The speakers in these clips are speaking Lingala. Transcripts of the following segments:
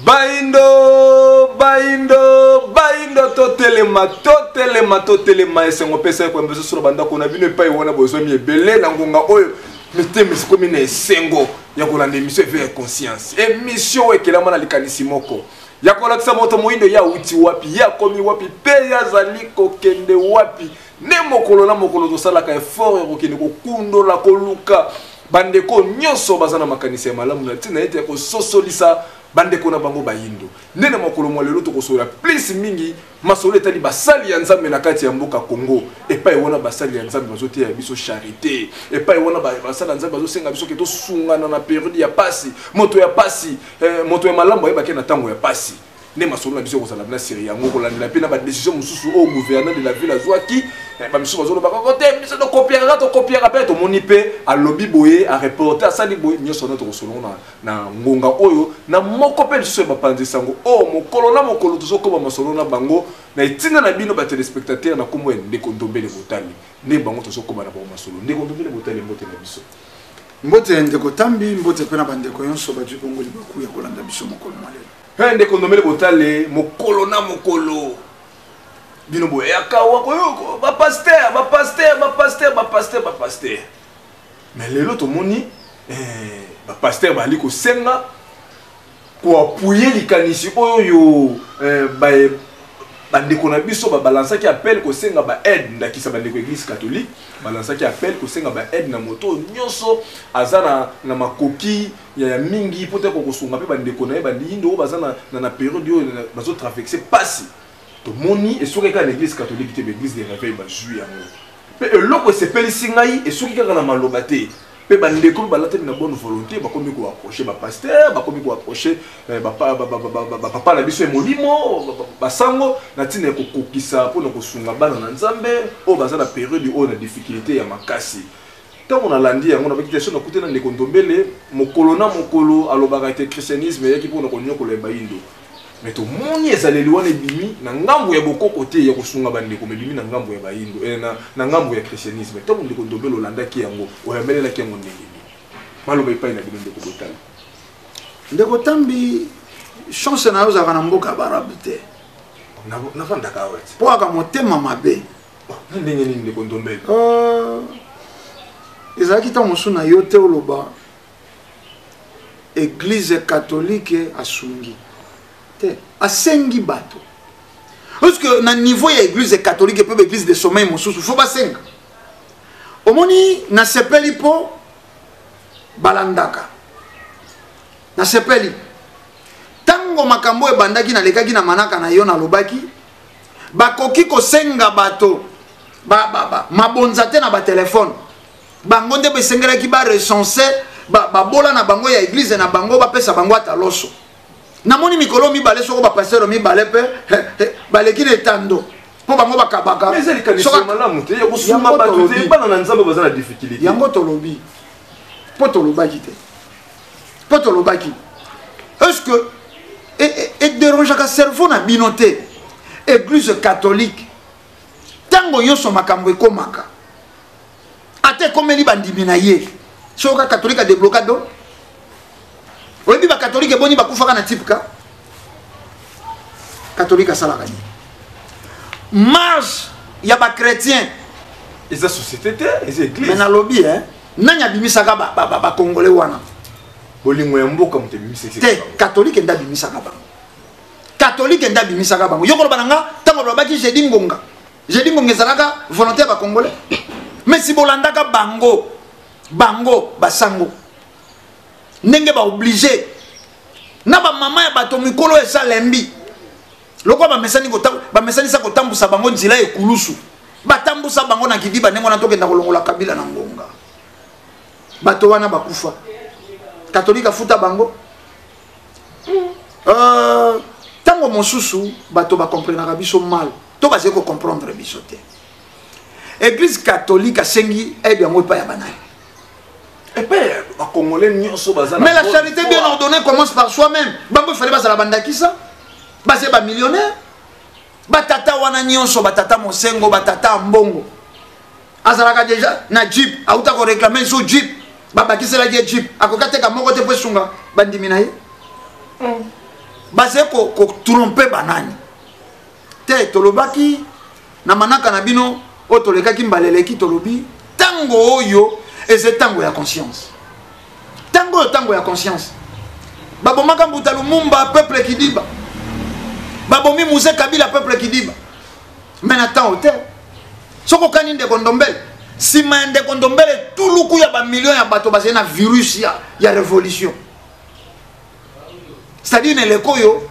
Baindo totelema esengo pesa kwa mbeso sur banda kona bino epai wana bozo mi ebele na ngonga oyo miteme sikomi na esengo ya kolanda émission éveil conscience émission ekelama na likanisi moko ya kolakisa moto moindo ya uti wapi ya komi wapi pe ya zali kokende wapi ne mokolo na mokolo tosalaka effort ya kokende kokundo la koluka bandeko nyonso bazana makanisi ya malamu na tina ete ko sosolisa bandeko na bango bayindo nene mokolo mo lelo to kosola plus mingi masolo etali basali ya nzambe na kati ya mboka Congo epai wona basali ya nzambe bazote ya biso charité epai wona basali ya nzambe bazosenga biso ke to sungana na période ya pasi moto ya malamu ayeba ke na tango ya pasi ne masolo na biso ko sala na série yango ko landela pe na ba décision mususu au gouverneur de la ville azwaki ba miso bazolo ba côté biso to copier pe to moni pe a lobby boye a reporter asali boye nyoso na to kosolo na ngonga oyo na moko pe biso ba panzi sango mokolo na mokolo to ko ba masolo na bango na itinga na bino ba téléspectateurs na komwe ndeko ndombele botali ne bango to ko ba na ba masolo ndeko ndombele botali mbote na biso mbote ndeko tambi mbote pe na bandeko yonso ba jikongoli baku ya kolanda biso mokolo malelo Hende kondomele botale mokolo na mokolo bino boye yakawa koyoko ba pasteur mais lelo to moni ba pasteur bali ko senga ko appuyer likanisi oyo bandeko na biso ba balancer ki appel ko senga ba aide ndakisa bandeko église catholique balancer ki appel ko senga ba aide na moto nyonso azana na makoki ya mingi peut-être ko sunga pe bandeko na bandi ndo bazana na période yo bazo traverser pasi to moni et soki ka l'église catholique te l'église de réveil ba juillet yango pe eloko se pelisingai et soki ka na maloba te pe bandeko balate na bonne volonté bakomi ko approcher ba pasteur bakomi ko approcher papa na biso molimo basango na tina ko kokisa pour ko sunga bana na nzambe o bazana période o na difficulté ya makasi tant on a landi yango na bakitation na kutena ndeko ndombele mokolo na mokolo alobaka te christianisme yaki pour ko nyokolo ba indo mais to moni ezaleli wana bimi na ngambo ya bokoko te ya kosunga bandeko bimi na ngambo ya baindo na ngambo ya christianisme to ndeko ndombelo landaki yango oyamelela ki yango ndenge maloba ipai na bino ndeko botala ndeko tambi chance na yo za na mboka barabu te na vanda ka wet po aka motema mabe ndenge ni ndeko ndombelo ezalaki ta mosuna yo te oloba église catholique asungi asengi bato parce que na niveau ya église catholique et puis église de sommeil mosusu faut ba senga omoni na sepeli po balandaka na sepeli tango makambo e bandaki na lekaki na manaka na yo na lobaki bakoki ko senga bato mabonza te na ba téléphone bango nde besengelaki ba recenser ba bola na bango ya église na bango ba pesa bango ataloso namoni mikolo mibale soko ba pasteur mibale pe baleki ne tando po bango bakabaka mais c'est le malamu te ya kusuma ba te bana na nzambe bazana difficulté yango tolobi po tolobaki te po tolobaki est-ce que et dérange ka cerveau na binoté église catholique tango nyonso makambo ekomaka ate komeli bandimi na ye soka catholique a déblocado oyebi ba catholique boni bakufaka na type ka catholique asalaka ni marche ya ba chrétien eza société te eza église mais na lobby nanya bimisaka ba congolais wana bolingo ya mboka mote bimisaka te catholique nda bimisaka ba catholique nda bimisaka ba yokolo bananga tango lobaki jeudi ngonga ezalaka volontaire ba congolais mais si bolandaka bango basango ndenge ba obligé na ba mama ya bato mikolo esalembi loko ba mesani sa kotambusa bango nzila ekulusu batambusa bango na kidiba ndenge na tokenda kolongola kabila na ngonga bato wana bakufa katolika futa bango tango mosusu bato ba comprendre biso mal to ba zeko comprendre biso te église catholique asengi aide yango pa ya banani. Et puis, mais la charité bien ordonnée commence par soi-même. Bango fallait pas la banda qui ça. Basé ba millionnaire. Batata wana nyonso batata mosengo batata mbongo. Azalaka déjà na jeep, auta ko réclamer so jeep. Baba qui c'est la jeep. Akokate ka moko te posunga bandimi na ye. basé ko tromper banani te tolobaki na manaka na bino o tolekaki mbaleleki tolobi tango oyo eze tango ya conscience tango ya conscience babomaka Mbuta Lumumba peuple kidiba babomi Muse Kabila peuple kidiba mais na temps hôtel soko kani Ndeko Ndombele sima Ndeko Ndombele tuluku ya ba millions ya bato basé na virus ya révolution c'est-à-dire ne lekoyo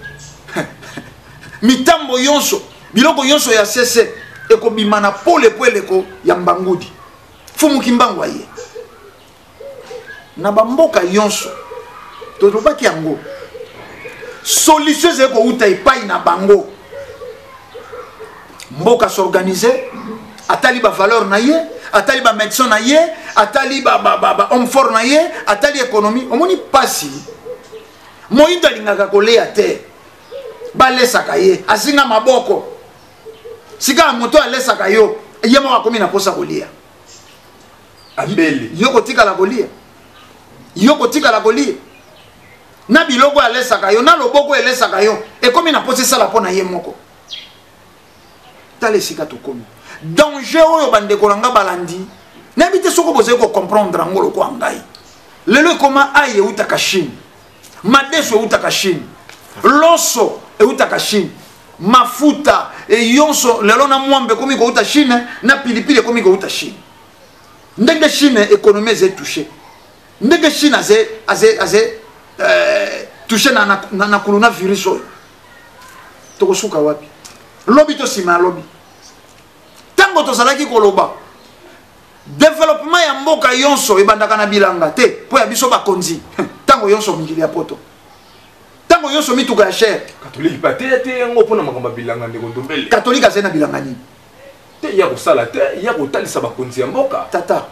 mitambo yonso biloko yonso ya sese ekobima na pole eleko ya mbangudi fumu kimbango aye na bamboka yonso tolobaki yango solution zeko uta epai na bango mboka s'organiser atali ba valeur na ye atali ba médecin na ye atali ba homme fort na ye atali économie omoni pasi moyindo alingaka koleya te balesaka ye asinga maboko sika moto alesaka yo ye moko akomi na posa kolia abeli yo kotikala kolia na biloko alesaka yo na loboko elesaka yo ekomi na posa esala mpo na ye moko tala esika tokomi danger oyo bandeko na nga balandi nayebi te soko bozali kocomprendre yango lokwa ngai lelo ekoma ai eutaka Chine madeso eutaka Chine loso eutaka Chine mafuta yonso lelo na mwambe komi kouta Chine na pilipili komi kouta Chine ndenge Chine économie eze touché ndenge Chine aze touché na coronavirus oyo tokosuka wapi lobi to sima lobi tango tozalaki koloba développement ya mboka yonso ebandaka na bilanga te po ya biso bakonzi tango yonso mingili ya poto tango yonso mituka ya cher catholique ba te yango pona makamba bilanga Ndeko Ndombele catholique azena bilanga nini te ya kosala te ya kotalisa bakonzi ya mboka tata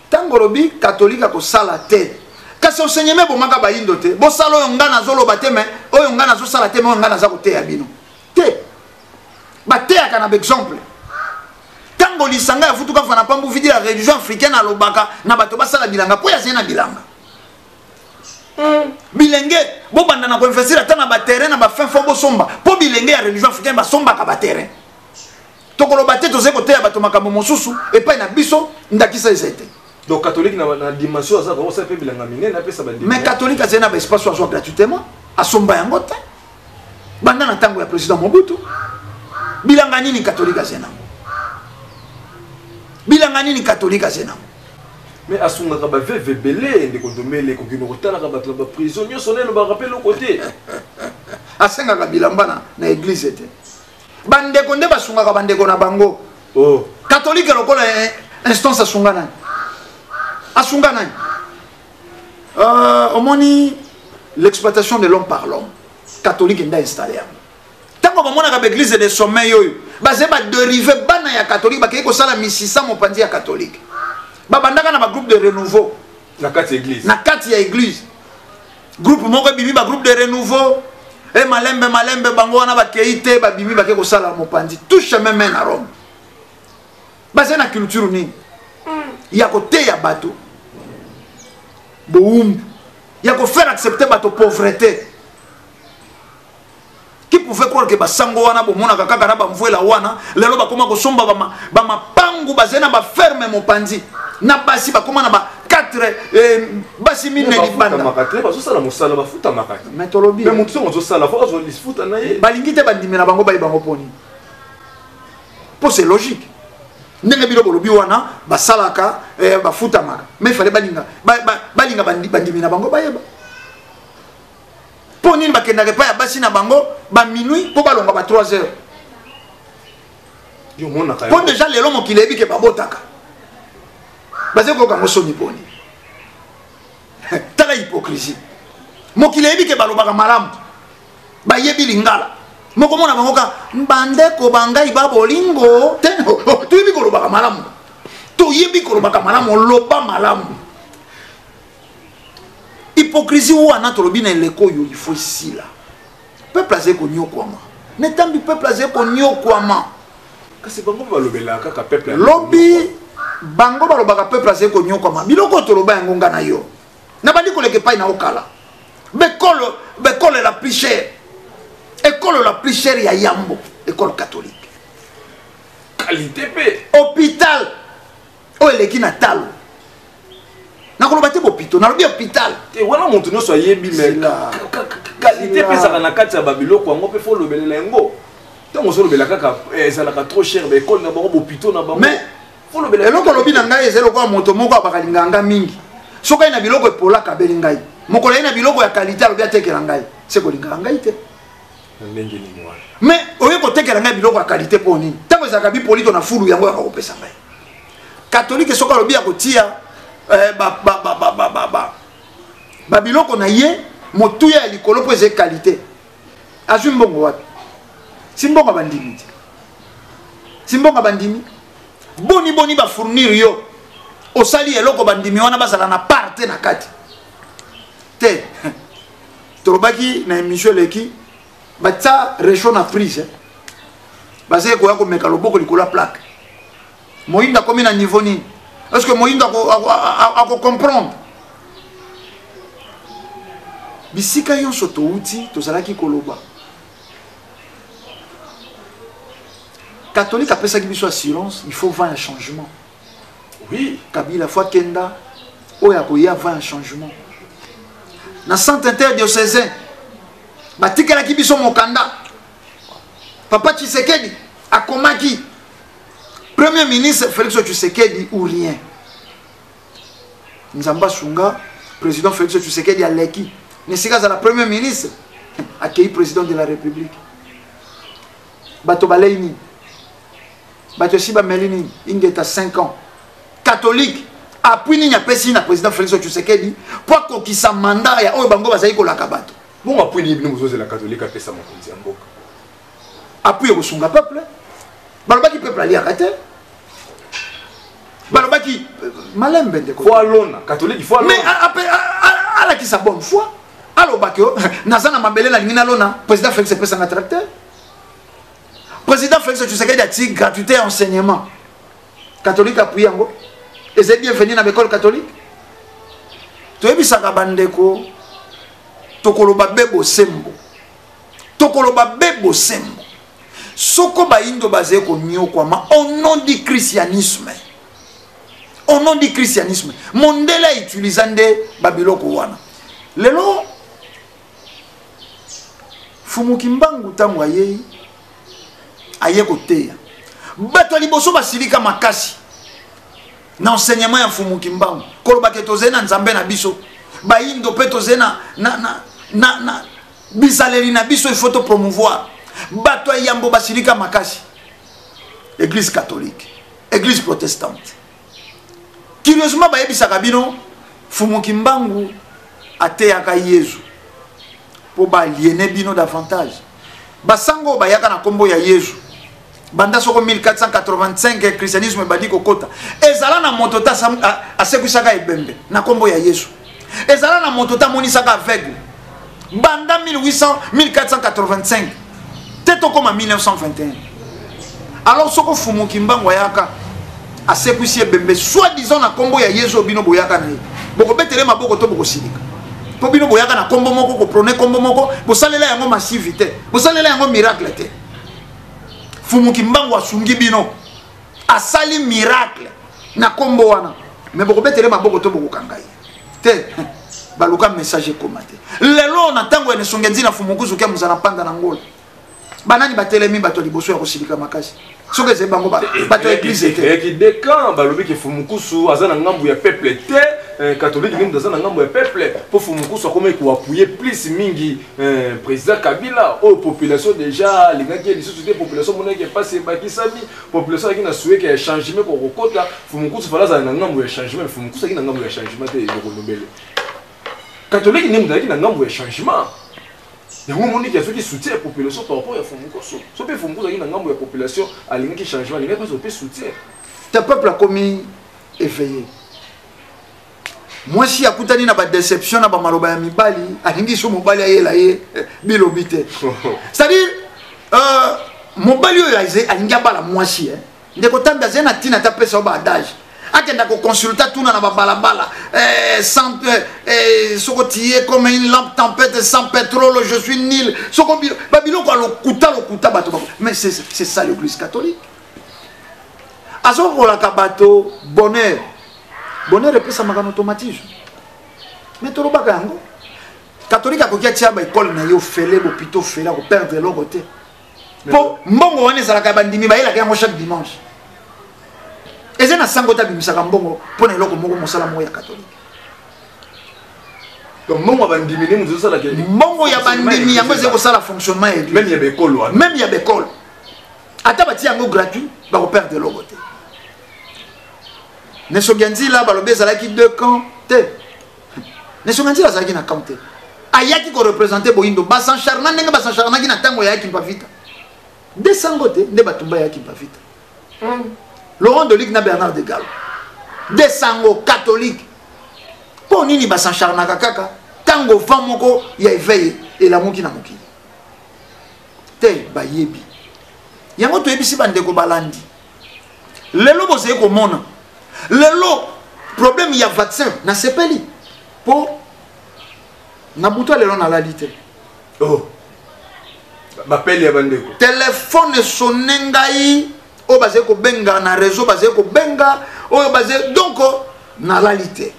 tango lobi catholique akosala te kasi enseignement bomaka bayindo te bosala oyo nga nazoloba te me oyo nga nazosala te me oyo nga naza koteya bino te bateyaka na exemple tango lisanga ya futuka fana pambu vidi la religion africaine alobaka na bato basala bilanga po ya zena bilanga bilenge bobanda na koinvestir ata na baterrain na bafin fo bosomba po bilenge ya religion africaine basombaka baterrain tokoloba te toze koteya bato makambo mosusu epai na biso ndakisa ezete donc catholique na dimension aza ko pe bilanga minene na pesa bandi mais catholique azena ba espace soit gratuitement asomba yango te banda na tango ya président Mobutu bilanga nini catholique azena bilanga nini catholique azena mais asungaka ba veve belé Ndeko Ndombele ko kino kotala ka bato ba prison nyo sonelo ba rappel au côté asengaka bilamba na église te bandeko nde basungaka bandeko na bango oh catholique lokola instance asunga nani omoni l'exploitation de l'homme par l'homme catholique nda installé tango bamonaka ba église de sommeil yoyo baze ba dérivé bana ya catholique bakei kosala misisa mopanzi ya catholique babandaka na ba groupe de renouveau na kati ya église groupe moko bibi ba groupe de renouveau e malembe bango wana bakei te babimi bakei kosala mopanzi tout chemin mène à Rome baze na culture nini ya koteya bato boumbu ya kofaire accepter bato pauvreté. Qui pouvait croire que basango wana bomonaka kaka na bamvuela wana lelo bakoma kosomba bamapangu bazena baferme mopanzi na basi bakoma na ba 4 basi mine libanda makate bazosala mosala bafuta makate metolobi mais mutu ngo zosala fo azolisfuta na ye balingi te bandimela bango bayi bango poni po c'est logique ndenge bilo bolobi wana basalaka bafuta maka mais fallait balinga bandimela bango bayeba po nini bakendaka epai ya basi na bango ba minuit po balonga ba 3 heures yo monaka po déjà lelo mokili eyebi ke babotaka baze kokango soni poni tala hypocrisie mokili eyebi ke balobaka malamu bayebi lingala mokomona bango ka bandeko bangai babolingo te toyebi kolobaka malamu toyebi kolobaka malamu loba malamu hypocrisie wana tolobi na eleko oyo il faut sila peuple azali konyokwama netambi peuple azali konyokwama kasi bango balobelaka kaka peuple lobi bango balobaka peuple azali konyokwama biloko toloba yango nga na yo na bandi koleka epai na okala bekole la plus chère école la plus chère ya Yambo, école catholique. Qualité P. Hôpital. Oh, elle est qui n'a talo. N'a pas de hôpital, n'a pas d'hôpital. Et voilà mon tournoi soit yebi mais qualité P ça na kati ya babilo kwa ngo pe fo lobelela ngo. Tant on so lobela kaka ça la trop cher mais école na bango hôpital na bango. Mais fo lobela eloko lobi na ngai ezelo kwa moto moko abakalinganga mingi. Soka ina biloko epola kabeli ngai. Mokola ina biloko ya qualité alobi atekela ngai. C'est ko linganga ngai te. Ndenge ni mwa. Mais oye ko tekela ngai biloko ya qualité po nini? Tango za kabi polito na fulu yango ya kopesa ngai. Catholique soka lobi ya kotia biloko na ye motuya ya likolo po eze qualité. Azwi mbongo wapi? Simbongo bandimi. Simbongo bandimi. Boni ba fournir yo. Osali eloko bandimi wana basala na parte na kati. Te. Torobaki na émission leki batsa réchaud na prise. Basé ko yako meka loboko likola plaque. Moinda komi na niveau nini? Est-ce que Moïse a comprendre? Bisika yon soto uti to salaki koloba. Catholique après ça qui soit silence, il faut voir un changement. Oui, Kabila fois kenda oya ko ya voir un changement. Na centre interdiocésain batikala ki biso mokanda. Papa Tshisekedi akomaki Premier ministre Félix Tshisekedi ou rien. Nzamba Sunga, président Félix Tshisekedi à Leki. Nesika za la premier ministre accueilli président de la République. Bato Baleini. Bato Siba Melini, ingeta 5 ans. Catholique, appui ni pesi na président Félix Tshisekedi pour ko kisa mandat ya oyo bango bazali ko lakabato. Bon appui ni bino mozo la catholique a pesa mokonzi ya mboka. Appui ko sunga peuple. Balobaki peuple ali arrêter. Balobaki malembe de foi lona catholique foi lona. Mais ala qui sa bonne foi. Alobaki nazana mabele na lingina lona président Félix pesa na tracteur. Président Félix Tshisekedi a dit gratuité enseignement. Catholique appuyé yango. Et c'est bienvenu dans l'école catholique. Toyebi saka bandeko tokoloba bebo sembo. Tokoloba bebo sembo. Soko baindo basé ko nyokwama au nom du christianisme. Au nom du christianisme. Mondela utilisande babiloko wana. Lelo Fumukimbangu tangu aye koteya. Bato liboso basilika makasi. Na enseignement ya Fumukimbangu. Koloba ke tozena nzambe na biso. Baindo pe tozena na bisaleri na biso il faut to promouvoir. Bato yambo basilika makasi. Église catholique, église protestante. Curieusement bayebisaka bino Fumukimbangu ateyaka Yesu. Po ba liene bino davantage. Basango bayaka na kombo ya Yesu. Banda soko 1485 christianisme badi kokota. Ezala na motota asekwisaka ebembe na kombo ya Yesu. Ezala na motota monisaka aveugle. Banda 1485 teto comme en 1921. Alors soko Fumukimbangu ayaka asekwisi ebembe soit disons na kombo ya Yesu bino boyaka na ye. Boko betele maboko to boko silika. Po bino boyaka na kombo moko ko prôner kombo moko, bosalela yango massivité, bosalela yango miracle te. Fumukimbangu asungi bino asali miracle na kombo wana. Mais boko betele maboko to boko kangai. Te baluka message komate. Lelo na tango ene sungenzi na Fumukuzu ke muzana panda na ngolo. Banani batelemi bato liboso ya kosilika makasi. Soke ze bango bato église te. Et qui décamp balobi ke Fumukusu azana ngambu ya peuple te, catholique ngambu azana ngambu ya peuple. Pour Fumukusu comme ko appuyer plus mingi président Kabila aux population déjà lingaki les sociétés population monaki passé bakisami population qui na souhaité que changement ko kokota Fumukusu fala za ngambu ya changement Fumukusu qui na ngambu ya changement te ko nobele. Catholique ngambu na ngambu ya changement. Il y a un monde qui a fait qui soutient la population par rapport à Fumukusu. Si on Fumukusu qui a la population, à l'ingé qui changement, il n'y a pas de soutien. Le peuple a commis éveillé. Moi si à Koutani na ba déception na ba maloba ya mibali, alingi so mobali ayela ye bilobite. C'est-à-dire mobali yo yaise alingi bala mwasi ndeko tanda zena tina ta pesa ba adage. akenda ko consulta tuna na balabala sans sokotié comme une lampe tempête sans pétrole, je suis nul soko babilo ko lokuta bato. Mais c'est ça l'église catholique. Azoko la kabato bonheur est plus un automatisme. Mais tout le bagango catholique a kokia tia ba école na yo fele hôpital fele ko perdre l'autre côté. Pour mbongo wana za la kabandimi ba ila ka chaque dimanche. Et c'est na sangota bimisaka mbongo pona eloko moko mosala mo ya catholique. Donc mbongo bandimi ni muzo sala ke mbongo ya bandimi yango ze ko sala fonctionnement et même ya bécole wana. Même ya bécole. Ata ba tia yango gratuit ba ko perdre l'autre côté. Ne soganzi là ba lobeza la ki 2 camps te. Ne soganzi la zaki na camp te. Ayaki ko représenter boindo basan charna ndenge basan charna ki na tango yaki pa vita. Desangote nde batumba yaki pa vita. Laurent Delic na Bernard de Gallo. Desango catholique. Pour nini basan charna kaka tango famoko ya éveillé et la moki na moki. Te ba yebi. Yango to yebisi bande ko balandi. Lelo boze ko mona. Lelo problème il y a vaccin na sepeli. Pour na buto lelo na la lité. Oh. M'appelle ya bande ko. Téléphone sonengai o basé ko benga na réseau basé ko benga o basé donc na la lité.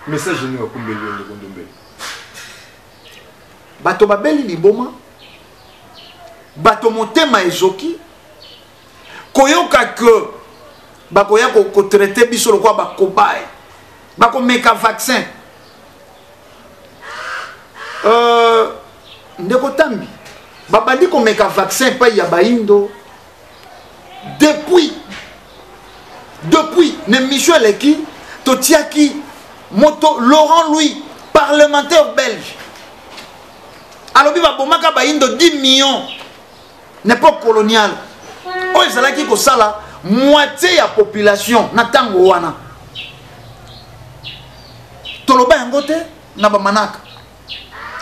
Message ni wa kumbeli de kondombe. Bato babeli liboma. Bato motema ezoki. Koyoka que bakoya ko traiter biso lo kwa bakobaye. Bako meka vaccin. Ndeko tambi. Babandi ko meka vaccin pa ya baindo. Depuis ne Michel Eki Totiaki Moto Laurent Louis parlementaire belge. Alors bi babomaka baindo 10 millions n'époque coloniale. O ezalaki ko sala moitié ya population na tango wana. Toloba yango te na ba manaka.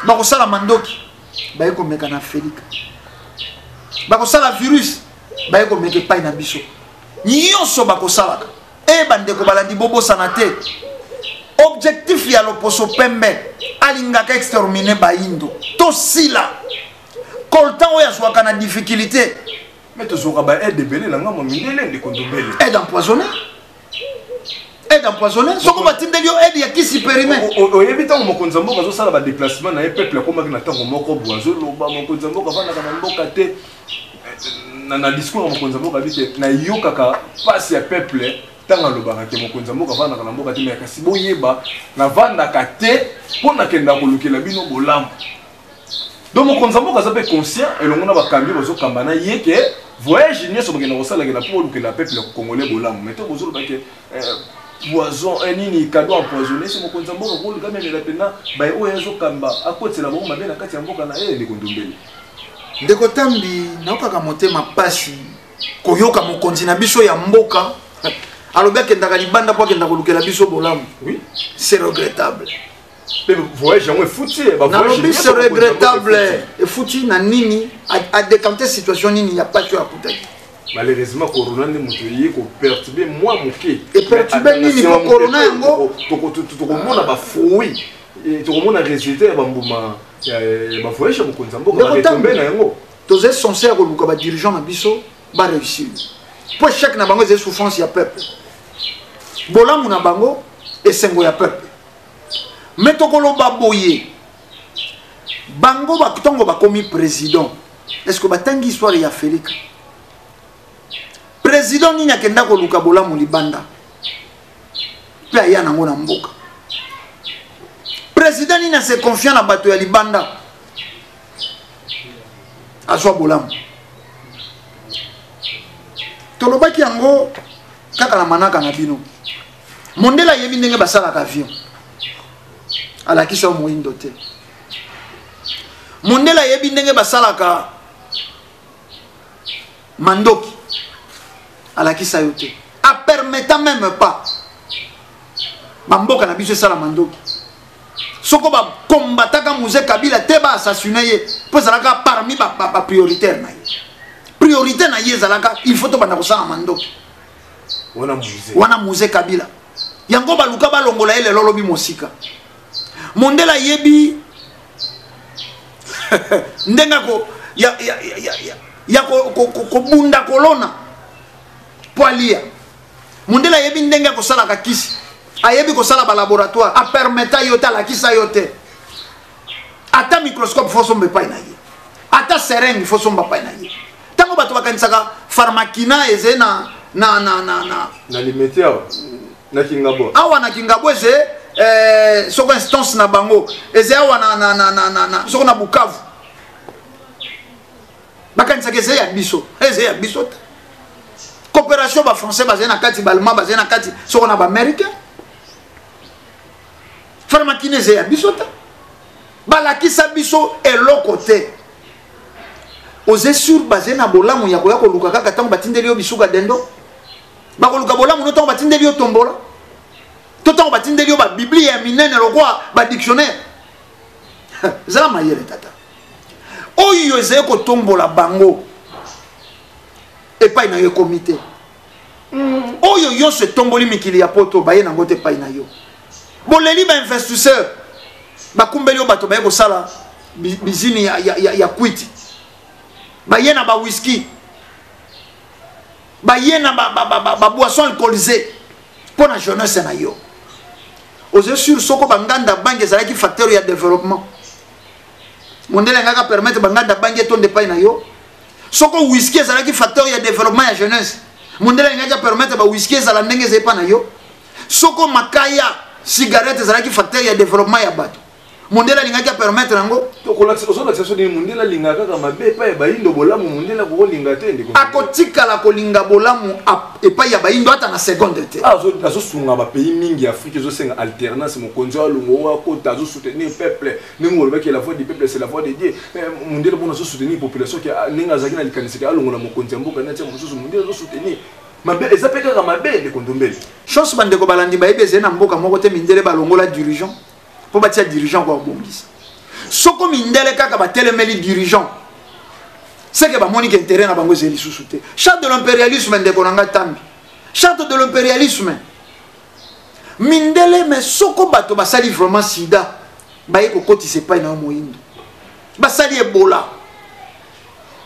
Ba ko sala mandoki ba ko meka na Félix. Ba ko sala virus ba ko meka pa na biso. Nyonso ba ko sala. E bande ko balandi bobo sanate. Objectif ya loposo pembe alingaka exterminer baindo. To sila. Koltan oya swaka na difficulté. Mais tu sauras ba aide belé la ngamo mindele de kondombele. Aide empoisonnée. Aide empoisonnée. Soko batindelio aide ya kisi périmé. O yebita mo konzambo kazo sala ba déplacement na peuple ko maki na tango moko boazo loba mo konzambo ka vanda kana mboka te. Na discours mo konzambo ka bite na yokaka passe ya peuple tanga lobaka ke mo konzambo ka vanda kana mboka te mais kasi boyeba na vanda ka te pona kenda ko lukela bino bolam. Donc mon konzambo ka zape conscient et l'on a ba kambi bozo kambana yeke voyage ni so bagena ko sala ke na pour lukela peuple congolais bolam mais to bozo ba ke poison nini cadeau empoisonné c'est mon konzambo ko luka même la pena ba o yazo kamba akotela bo mabe na kati ya mboka na de kondombele. Ndeko tambi naokaka motema pasi koyoka mokonzi na biso ya mboka alobi akendaka libanda po akenda kolukela biso bolamu. Oui, c'est regrettable. Mais voyage yango fouti ba voyage c'est regrettable et fouti na nini a décanter situation nini ya pas tu akutaki. Malheureusement corona ne motoye ko perturber moi moké et perturber nini ko corona yango to mona ba fruit et to mona résultat ya bambuma ba voyage mo konzambo ba retomber na yango to c'est censé ko luka ba dirigeant na biso ba réussir pour chaque na bango c'est souffrance ya peuple bolamu na bango et sengo ya peuple mais to ko loba boye bango ba tongo ba komi président est-ce que ba tangi histoire ya Félix président nini akenda ko luka bolamu libanda pe aya nango na mboka président nini se confiant na bato ya libanda azwa bolamu tolobaki yango kaka na manaka na bino mondela yebi ndenge basalaka avion alakisa moindo te mondela yebi ndenge basalaka mandoki alakisa yo te a permettant même pas bamboka na biso esala mandoki soko ba combataka Moïse Kabila te ba assassiner ye po ezalaka parmi ba prioritaire na ye priorité na ye ezalaka il faut to banda kosala mandoki wana Moïse Kabila yango baluka balongola ele lolobi mosika mondela yebi ndenga ko ya ko bunda kolona poalia mondela yebi ndenga ko sala ka kisi ayebi ko sala ba laboratoire a permettre yote la kisa yote ata microscope fo sombe pa na ye ata seringue fo somba pa na ye tango bato bakanisaka pharmakina eze na limité na kingabo awa na kingabo eze soko instance na bango eze awa na soko na Bukavu bakanisaka eze ya biso coopération ba français bazé na kati ba allemand bazé na kati soko na ba américain pharmakina eze ya biso ta balakisa biso eloko te oze sur basé na bolamu ya koya koluka kaka tango batindeli yo bisuka dendo bakoluka bolamu no tango batindeli yo tombola to tango batindeli yo ba biblia ya minene lokwa ba dictionnaire zala mayele tata oyo eze ko tombola bango epai na yo comité oyo yo se tomboli mikili ya poto baye na ngote epai na yo boleli ba investisseur bakumbeli yo bato baye kosala bizini ya kwiti baye na ba whisky baye na ba boisson alcoolisée pour la jeunesse na yo oze sur soko banganda bange ezalaki facteur ya développement mondele ngaka permettre banganda bange tonde pai na yo soko whisky ezalaki facteur ya développement ya jeunesse mondele ngaka permettre ba whisky ezala ndenge zepa na yo soko makaya cigarette ezalaki facteur ya développement ya bato mondela lingaka permettre nango to kola so ni mondela lingaka kama bepa ya baindo bolamu mondela ko linga te ndiko akotika la kolinga bolamu epa ya baindo ata na seconde te zo sunga ba pays mingi Afrique zo senga alternance mo konzo alungo wa ko tazo soutenir peuple ningo lobaki la voix du peuple c'est la voix de Dieu mondela bona zo soutenir population qui ninga zaki na likanisika alungo na mo konzo mboka na tia mo zo mondela zo soutenir mabe ezapeka kama bende kondombele chance bande ko balandi ba ebeze na mboka moko te mindele balongola dirigeant pour bâtir dirigeant quoi bongisa soko mindele kaka ba telemeli dirigeant c'est que ba monique intérêt na bango zeli susute charte de l'impérialisme de konanga tambi charte de l'impérialisme mindele mais soko bato basali vraiment sida baye ko kotise pa na moyindo basali ebola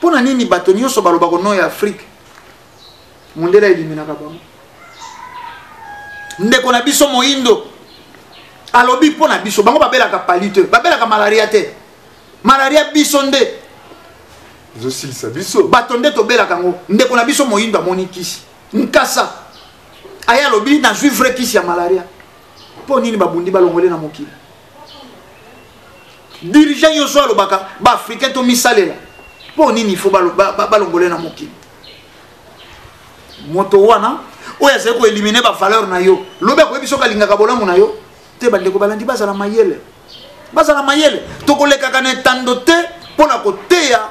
pona nini bato nyoso baloba ko no ya Afrique mondele eliminaka bango ndeko na biso moyindo alobi pona biso bango babelaka palite babelaka malaria te malaria biso nde zo silisa biso bato nde tobelaka ngo ndeko na biso moyindo amoni kisi nkasa aya alobi na vivre kisi ya malaria po nini babundi balongole na mokili dirigeant yoso alobaka ba africain to misalela po nini faut balongole na mokili moto wana oyo azali ko éliminer ba valeur na yo lobe ko biso kalingaka bolamu na yo te bandeko balandi bazala mayele tokoleka kana tando te pona koteya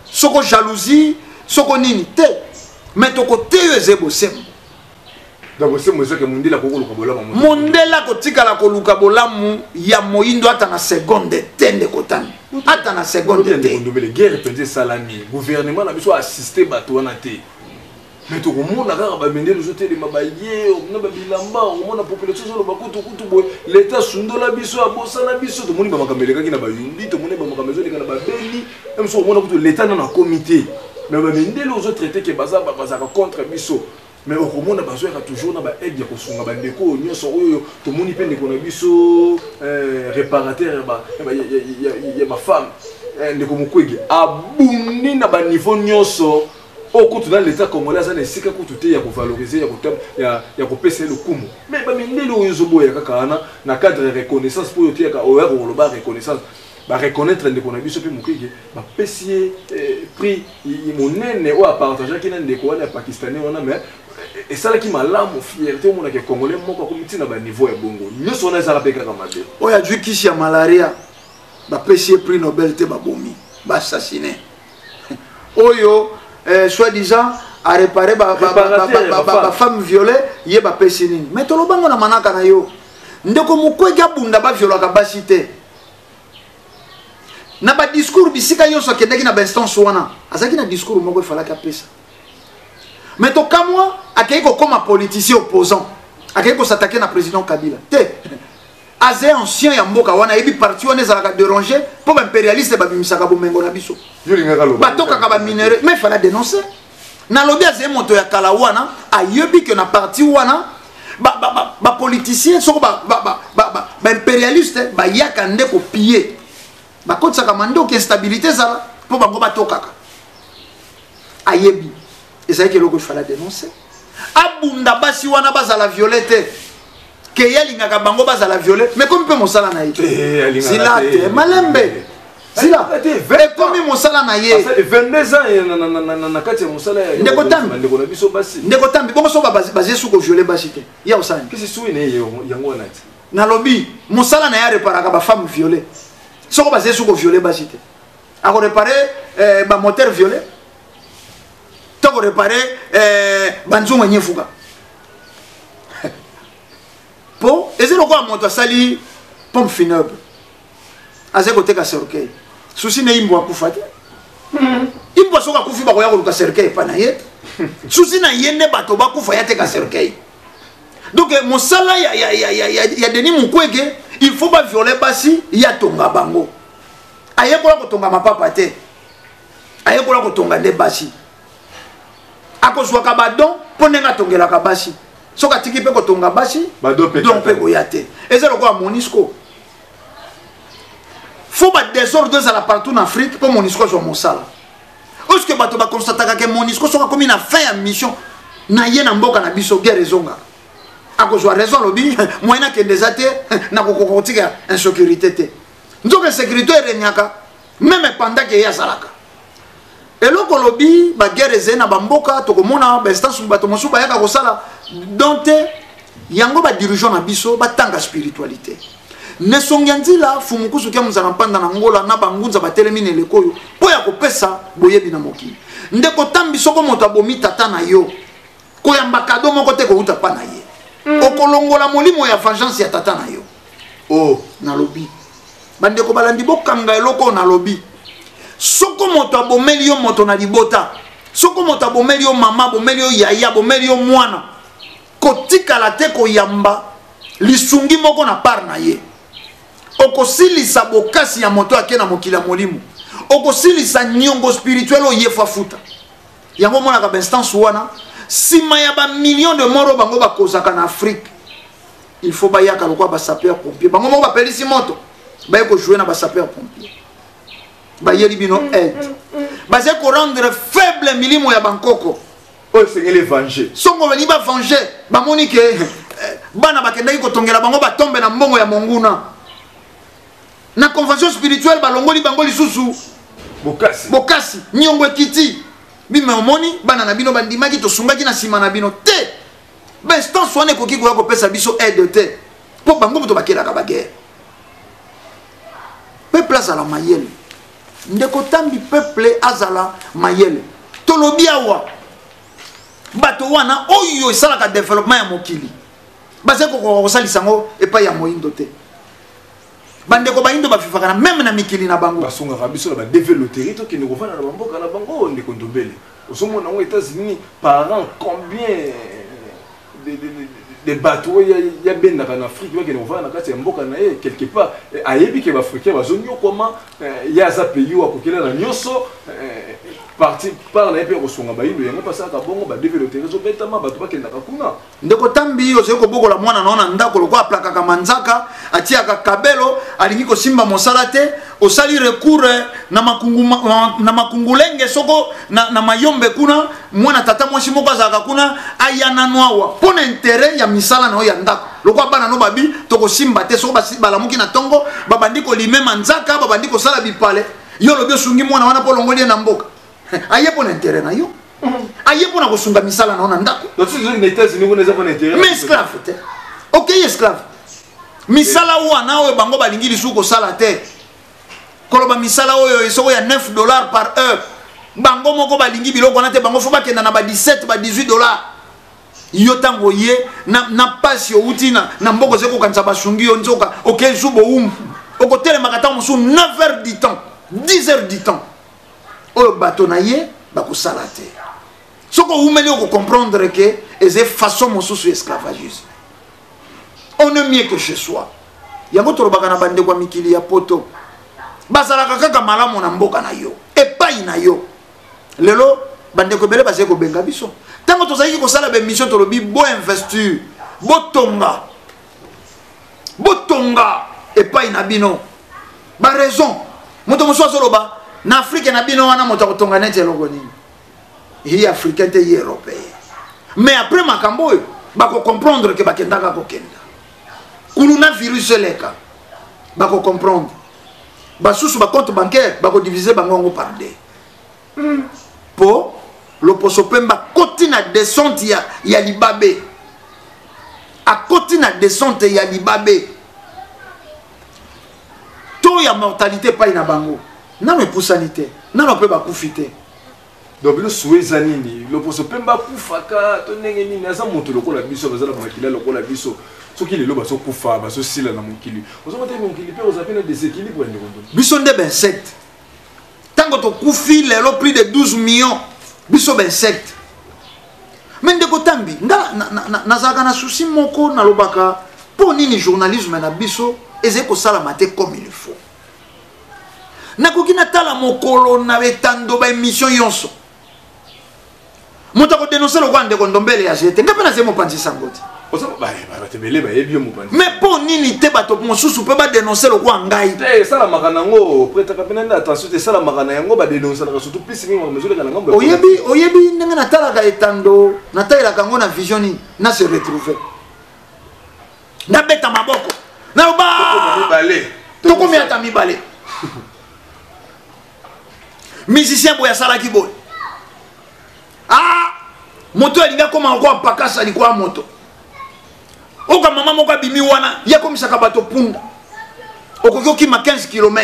soko jalousie soko nini te mais tokoteyo ezebo sem d'abord c'est moi que mondela ko koluka bolamu mondela kotikala koluka bolamu ya moyindo ata na seconde tende kotani ata na seconde te ndobele guerre pendant salami gouvernement na biso assister bato wana te mais to komona kaka bamendeli ozotelema baye omona babilamba omona population zoloba kutu boye l'état sundola biso abosana biso tomoni bamakambo elekaki na bayundi tomoni bamakambo ezoleka na babeli même so omona kutu l'état nana comité mais bamendeli ozotraité ke bazaka contre biso mais okomona bazoyaka toujours na baaide ya kosunga bandeko nyonso oyo tomoni mpe ndeko na biso réparateur ya bafemme ndeko mokwege abundi na baniveau nyonso okutu dans l'état congolais ça nesika kutu te ya kovaloriser ya kopesa le kumu mais bamendeli oyo zoboya kaka na cadre de reconnaissance pour yote ka oya koloba reconnaissance ba reconnaître ndeko na biso pe mokige ba pesier prix monene o a partager ki na ndeko wana pakistanais wana mais et ça là qui malamu fierté mona ke congolais moko ko mitina ba niveau ya bongo nyoso na ezala pe kaka mabe oya jukisi ya malaria ba pesier prix Nobel te ba bomi ba assassiner oyo soi-disant à réparer ba femme violée yé ba pesi nini mais tolobango na manaka na yo ndeko mokwege abunda ba violaka basi te na ba discours bisika yoso kendaki na ba instance wana azaki na discours moko falaka pesa mais to kamwa akei comme un politicien opposant akei ko s'attaquer na président Kabila te azé ancien ya mboka wana yebi parti wana ezalaka déranger po ba impérialiste babimisaka bomengo na biso batokaka ba minéraux mais il fallait dénoncer na lobi azé moto ya kala wana ayebi que na parti wana ba politicien soko ba impérialiste ba yaka ndeko piller ba kotsaka mando ke instabilité zala po bango batokaka ayebi ezali ke loko il fallait dénoncer abunda basi wana bazala violette que yalingaka bango bazala violet mais comme peut mosala na ye sila te malembe sila et comme mosala na ye 22 ans na kati ya mosala ya ndeko tambi ndeko na biso basi ndeko tambi bongo so bazé suko violet basi te ya osani qu'est-ce que souine yango na ti na lobby mosala na ya réparaka ba femme violet soko bazé suko violet basi te ako réparer ba moteur violet to ko réparer banzungu nyefuka po ezelo kwa moto asali pompe funèbre aze koteka cercueil susi ne imbo akufa te imbo soka kufi ba koya koluka cercueil pa na ye susi na yende bato bakufa ya teka cercueil donc mosala ya Denis Mukwege il faut pas violer basi ya tonga bango ayekola kotonga mapapa te ayekola kotonga nde basi akozwaka badon po ndenga tongelaka basi soka tiki pe kotonga basi donc pe koyate ezelo kwa Monisco faut ba désordre à la partout en Afrique pour Monisco zo mosala est-ce que bato ba constataka que Monisco soka comme na fin ya mission na ye na mboka na biso guerre zonga akozwa raison lobi moyena ke ndezate na kokotika insécurité te nzoka insécurité renyaka même pendant que ya salaka eloko lobi ba guerre zena ba mboka to komona ba instance bato mosuba yaka kosala donc yango ba dirigeant na biso batanga spiritualité ne songanzila fumukusu kya muzana mpanda na ngola na bangunza batelemi ne lekoyo po ya kopesa boyebi na mokili ndeko tambi soko moto abomi tata na yo ko yamba kado moko te ko uta pa na ye okolongola molimo ya vengeance ya tata na yo oh na lobi bandeko balandi bokanga eloko na lobi soko moto abomeli yo moto na libota soko moto abomeli yo mama bomeli yo yaya bomeli yo mwana kotikala te koyamba lisungi moko na par na ye okosilisa bokasi ya moto ake na mokili ya molimo okosilisa nyongo spirituel oyefa futa yango monaka instance wana sima ya ba millions de morts bango bakozaka na Afrique il faut bayaka lokwa ba sapeur pompier bango moko bapelisi moto baye ko jouer na ba sapeur pompier bayeli bino aide baze ko rendre faible milimo ya bankoko o sengeli venger songo bani ba venger bamoni ke bana bakendaki kotongela bango batombe na mbongo ya monguna na convention spirituelle balongoli bango lisusu bokasi nyongo ekiti bime omoni bana na bino bandimaki tosungaki na sima na bino te instance wana ekoki koya kopesa biso aide te mpo bango moto bakelaka baguerre peuple azala mayele ndeko tambi peuple azala mayele tolobi awa bato wana oyo esalaka développement ya mokili baze kokosalisa yango epai ya moyindo te bandeko bayindo bafifaka na même na mikili na bango basungaka biso na badévelopper to kende kovanda na bamboka na bango ndeko ndobele osomona ngo États-Unis par an combien de bateaux ya bendaka na Afrique bakende kovanda na kati ya mboka na ye quelque part ayebi ke baafricain bazonyokoma ya aza pays oyo akokela na nyonso parti par na ye mpe kosunga bayindo yango basalaka bongo badévelopper ezobetama bato bakendaka kuna ndeko tambi ozoyi kobokola mwana na ona ndako lokwa aplakaka manzaka atiaka kabelo alingi kosimba mosala te osali recours na makungulenge soko na mayombe kuna mwana tata mwasi moko azalaka kuna ayanano awa mpo na intérêt ya misala na oyo ya ndako lokwa bana no babi tokosimba te soko balamuki na ntongo babandi kolime manzaka babandi kosala bipale yo lobi osungi mwana wana mpo longoli ye na mboka aye mpo na intérêt na yo aye mpo na kosunga misala na yo na ndako mais esclave te okei esclave misala wana oyo bango balingi lisusu kosala te koloba misala oyo esoko ya $9 par heure bango moko balingi biloko wana te bango fo bakenda na ba 17 ba 18 $. Yo tango ye na pasi outi na mboko zeko kanisa basungi yo nzoka okei zubo okotele makata musu 9 heures du temps 10 heures du temps oyo bato na ye bakosala te Ce que vous mettez à comprendre que c'est façon mon sous esclavagisme. On est mieux que chez soi. Il y a d'autres bagana bande kwa mikili ya poto. Bazala kaka malamu na mboka na yo. Epai na yo. Lelo bande ko bele basé ko benga biso. Tango tozali ko sala be mission to lobi bo investir. Bo tonga. Botonga epai na bino. Ba raison. Moto moso soloba na Afrique na bino wana moto kotonga nete logoni. Hi africain te européen. Mais après makambo bako comprendre que bakendaka kokenda. Kuluna virus leka. Bako comprendre. Ba susu ba compte bancaire bako diviser bango par deux. Po le posopemba kotina descente ya libabe. A côté na descente ya libabe to ya mortalité pas ina bango nano epusanité nano pe bakufite donc le souhait nini le poso pemba kufaka to ndenge nini asa moto lokola biso bazala makila lokola biso soki lelo baso kufa baso sila na mokili ozo mote mokili pe oza pena déséquilibre ende kondo biso nde insecte tango to kufi lelo plus de 12 millions biso insecte. Mais ndeko tambi nazaka na souci moko na lobaka pour nini journalisme na biso ezeko sala maté comme il faut nakoki na tala mokolo na betando ba émission yonso motako dénoncer le ndeko ndombele ya jete ngape na zemo panzi sangoti ozo ba tebele ba yebi mo panzi mais pour nini te bato mosusu pe ba dénoncer le ngai te sala makana ngo preta kapena na attention te sala makana yango ba dénoncer na surtout plus mingi mesure kana ngambo oyebi ndenge na tala ka etando na taila kango na vision ni na se retrouver na beta maboko na ba to combien ta mi balé musicien boya sala ki boy moto elinga koma ko pakasa liko a moto oka mama moko bimi wana ya komisaka bato punda okoki ma 15 km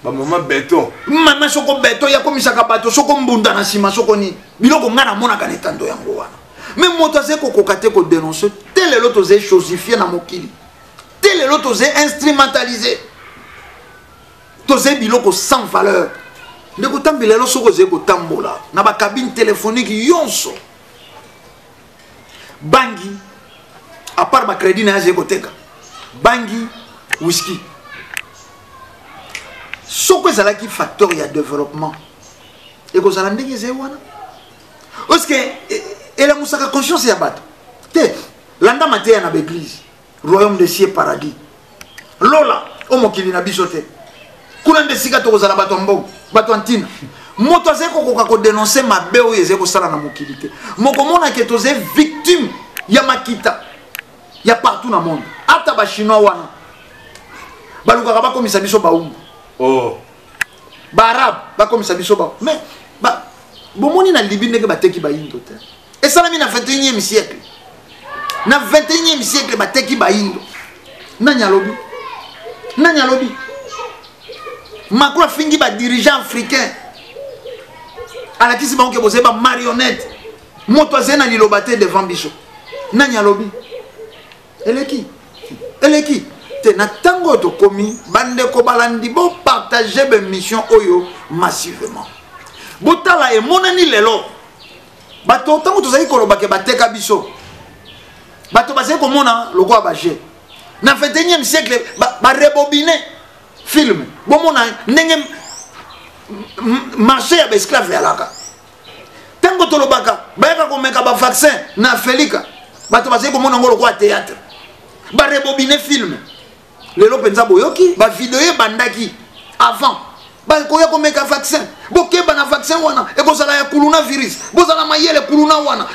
ba mama béton mama soko béton ya komisaka bato soko mbunda na sima soko ni biloko ngana mona kana etando yango wana même moto azeko kokate ko dénoncer tel l'autre zé chosifié na mokili tel l'autre zé instrumentalisé tozé biloko sans valeur ndeko tambilelo soko zé ko tambola na ba cabine téléphonique yonso bangi à part ma crédit na zekoteka bangi whisky soko ezalaki facteur ya développement ekozala ndenge ze wana parce que elamusaka conscience ya bato te landa mateya na baeglise royaume de cieux paradis lola o mokili na biso te kuna nde sika tokozala bato ya mbongo bato ya ntina moto azali kokoka kodénonce mabe oyo ezali kosala na mokili te mokomona ke tozali victime ya makita ya partout na monde ata ba chinois wana balukaka bakomisa biso baumbu ba arabe bakomisa biso ba mais bomoni na Libye ndenge bateki bayindo te esalami na 21e siècle na 21e siècle bateki bayindo nani alobi Macron afingi ba dirigeant africain alakisi bango ke bozeba marionnette moto azena liloba te devant biso nani alobi eleki te na tango to komi bandeko balandi bo partager be mission oyo massivement botala e monani lelo bato tango tozali koloba ke bateka biso bato bazali komona lokola baje na 21e siècle ba rebobiner film bomona ndenge marché ya esclave yalaka tango tolobaka bayaka komeka ba vaccin na Afrika bato bazali komona ngolo kwa théâtre ba rebobiner film lelo penza boyoki ba vidéo bandaki avant ba koya komeka vaccin bokeba na vaccin wana e kozala ya coronavirus bozala mayele corona wana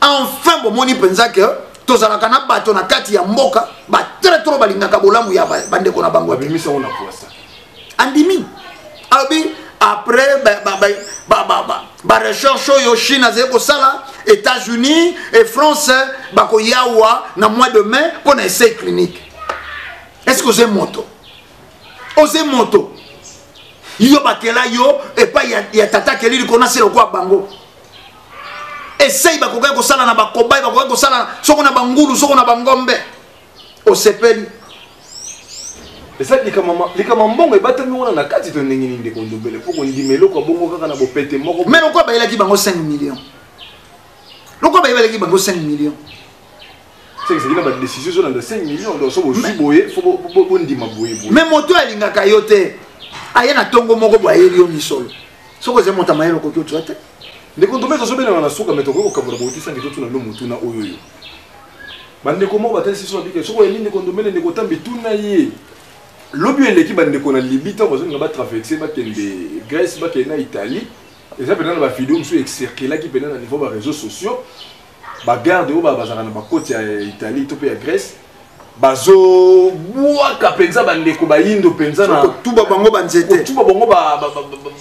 enfin bomoni penza ke tozalaka na bato na kati ya mboka ba très trop balingaka bolamu ya bandeko na bango abimisa ona poisa andimi abi après ba recherche yo Chine azeko sala États-Unis et France bako yawa na mois de mai pour un essai clinique. Est-ce que c'est moto yo bakela yo et pas ya tata keli ko na selo kwa bango essai bako ko sala na bakobai bako ko sala soko na bangulu soko na bangombe o sepeli esa likama mbongo ebatami wana na kati to ndenge nini ndeko ndobele poko ndimelo kwa bongo kaka na bopete moko mais lokwa bayela ki bango 5 millions bayebalaki bango 5 millions. C'est que c'est une décision sur les 5 millions. Donc, il faut ndima boye. Mais moto alingaka yo te. Aya na tongo moko boye yo misolo. Soko ze monta mayelo ko to te. Ne kondomé zo bela na suka metoko ko kabura boti sangi to na lo mutu na oyoyo. Bande ko mo batesi so bike soko yeli ne kondomé ne ko tambi tuna ye. Lobi eleki bande ko na libita ko zo nga ba traverser ba kende Grèce ba kende Italie. Et ça pendant ba vidéo mso exercer qui pendant na niveau ba réseaux sociaux. Ba garde o ba bazaka na ba côté ya Italie to pe ya Grèce. Bazo bwaka penza bande ko ba yindo penza na tuba bango banzete. Tuba bango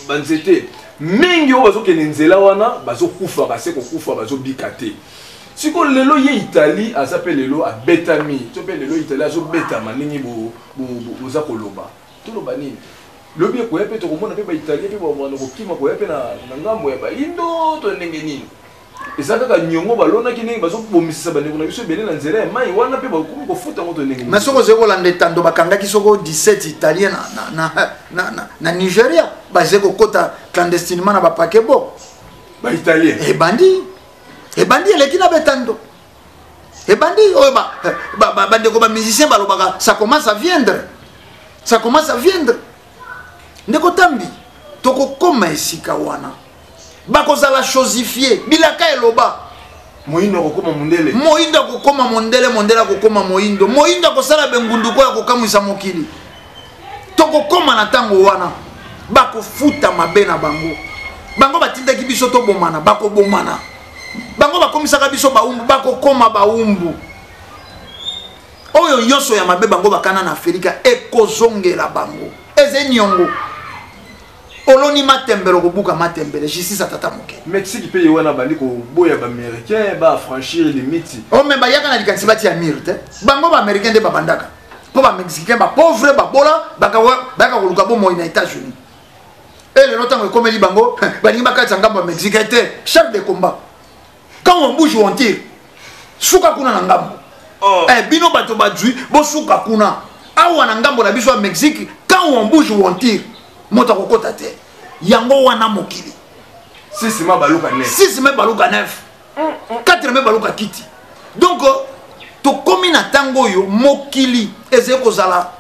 banzete. Mingi o bazo kene nzela wana bazo kufa base ko kufa bazo bikate. Siko lelo ye Italie a s'appelle lelo a betami. To pe lelo Italie azo betama ningi bo za koloba. To loba nini? Lobi ko yepe to komona pe ba Italie pe ba mwana ko kima ko yepe na ngambo ya ba indo to ndenge nini. Ezaka ka nyongo balona kini bazo bomisa bande kuna biso bene na nzela mai wana pe ba ko futa moto ndenge nini. Mais soko zeko lande tando bakangaki soko 17 italien na Nigeria basé ko kota clandestinement na ba pakebo ba italien e bandi eleki na betando e bandi o ba bande ko ba musicien balobaka ça commence à viendre ndeko tambi toko koma esika wana bakozala chosifié bilaka eloba moindo kokoma mondele mondele kokoma moindo kosala bengunduko ya kokamwisa mokili tokokoma na tango wana bakofuta mabe na bango batindaki biso tobomana bakobomana bango bakomisaka biso baumbu bakokoma baumbu oyo nyonso ya mabe bango bakana na Afrika ekozongela bango eze nyongo oloni matembelo kobuka matembele justice atata moke Mexique pe wana bandi ko boya ba américain ba franchir limite o me bayaka na likanisi bati ya mirte bango ba américain de babandaka po ba mexicain ba pauvre ba bola baka koluka bo moyi na États-Unis et le longtemps comme li bango balingi bakati ngambo mexicain te chef de combat quand on bouge on tire suka kuna na ngambo bino bato badui bo suka kuna awa na ngambo na biso ya Mexique quand on bouge on tire moto kokota te yango wana mokili 6 ma baluka 9 4 me baluka kiti donc to komi na tango yo mokili eze kozala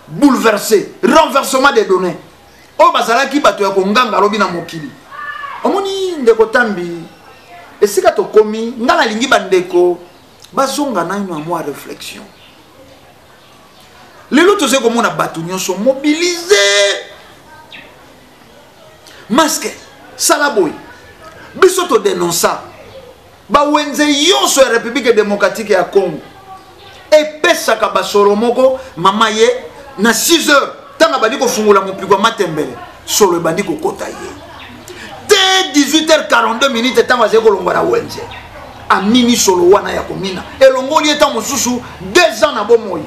bouleversé renversement des données o bazala ki bato ya konganga lobi na mokili omoni ndeko tambi esika to komi ngala lingi bandeko bazonga na ino amwa réflexion lelo to se komona bato nyonso mobiliser masque salaboy biso to dénonça ba wenze yonso ya République démocratique ya Congo epesaka basolo moko mama ye na 6 heures tanga bandi ko fungula mopiko matembele solo bandi ko kota ye te 18h42 minutes tanga zeko longwa wenze a mini solo wana ya komina elongoli eta mosusu 2 ans na bomoyi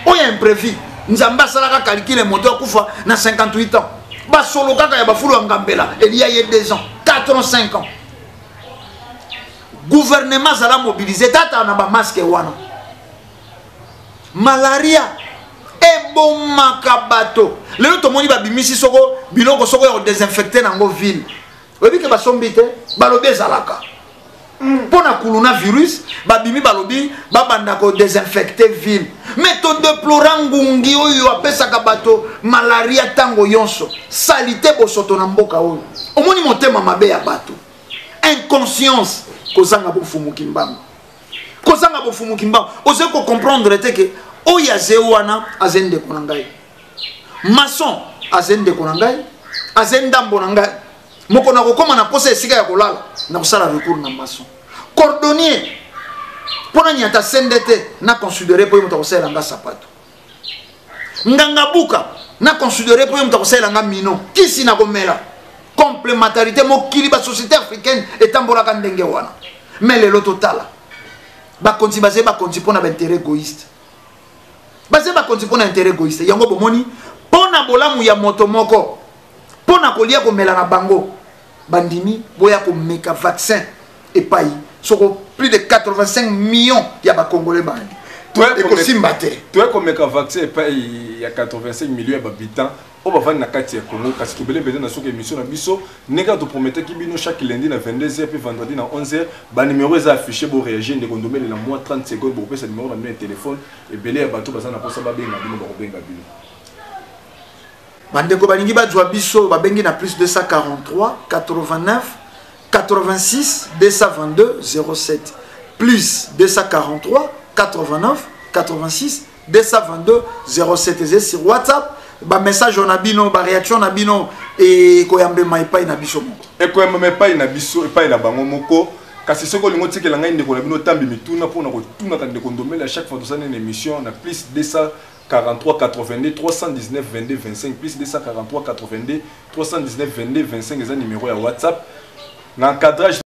oya imprévu nzamba salaka calcule moto akufa na 58 ans basolo kaka ya bafulu ngambela il y a 2 ans 4 ans 5 ans gouvernement zala mobilisé tata na ba masque wana malaria ebomaka bato lelo tomoni ba bimisi soko biloko soko ya désinfecter nango ville obi ke basombi te balobi ezalaka pona kuluna virus babimi balobi babanda ko désinfecter ville mais to déplorant ngungi oyo apesaka bato malaria tango yonso salité bosoto na mboka oyo omoni motema mabe ya bato inconscience kozanga bofumu kimbanga oze ko comprendre te ke oyo aze wana azende ko ngai maçon azende ko ngai azendambo na ngai moko na kokoma na posa esika ya kolala na kusala recours na maçon cordonnier pona nyata sendete na considérer po muta kosala nga sapato nganga buka na considérer po muta kosala nga mino kisi na komela complémentarité mokili ba société africaine etambola ka ndenge wana mais le total ba konti basé ba konti pona ba intérêt égoïste basé ba konti pona intérêt égoïste yango bomoni pona bolamu ya moto moko pona kolia komela na bango bandimi boya ko meka vaccin et payi soko plus de 85 millions ya ba congolais bandi ekosimba te toyekomeka vaccin epai ya 85 millions d'habitants oyo bavandi na kati ya Congo kasi tobele mpenza na soki émission na biso ndenge toprometaki bino chaque lundi na 22h mpe vendredi na 11h banimero eza affiché boréagir ndeko ndomelela mwa 30 secondes bokopesa nimero na bino ya telefone ebele ya bato baza na mposa babenga bino bakobenga bino bandeko balingi bazwa biso babengi na plus 243 89 86 222 07 plus 243 89 86 222 07 et sur WhatsApp ba message on a bino ba réaction na bino et koyambe maipai na biso moko e koyambe maipai na biso epai na bango moko kasi soko lingo tikela ngai ndeko na bino tambi mituna pona ko tuna ka ndeko ndomela à chaque fois tosana une émission na plus 243 82 319 22 25 plus 243 82 319 22 25 eza numéro ya WhatsApp na cadrage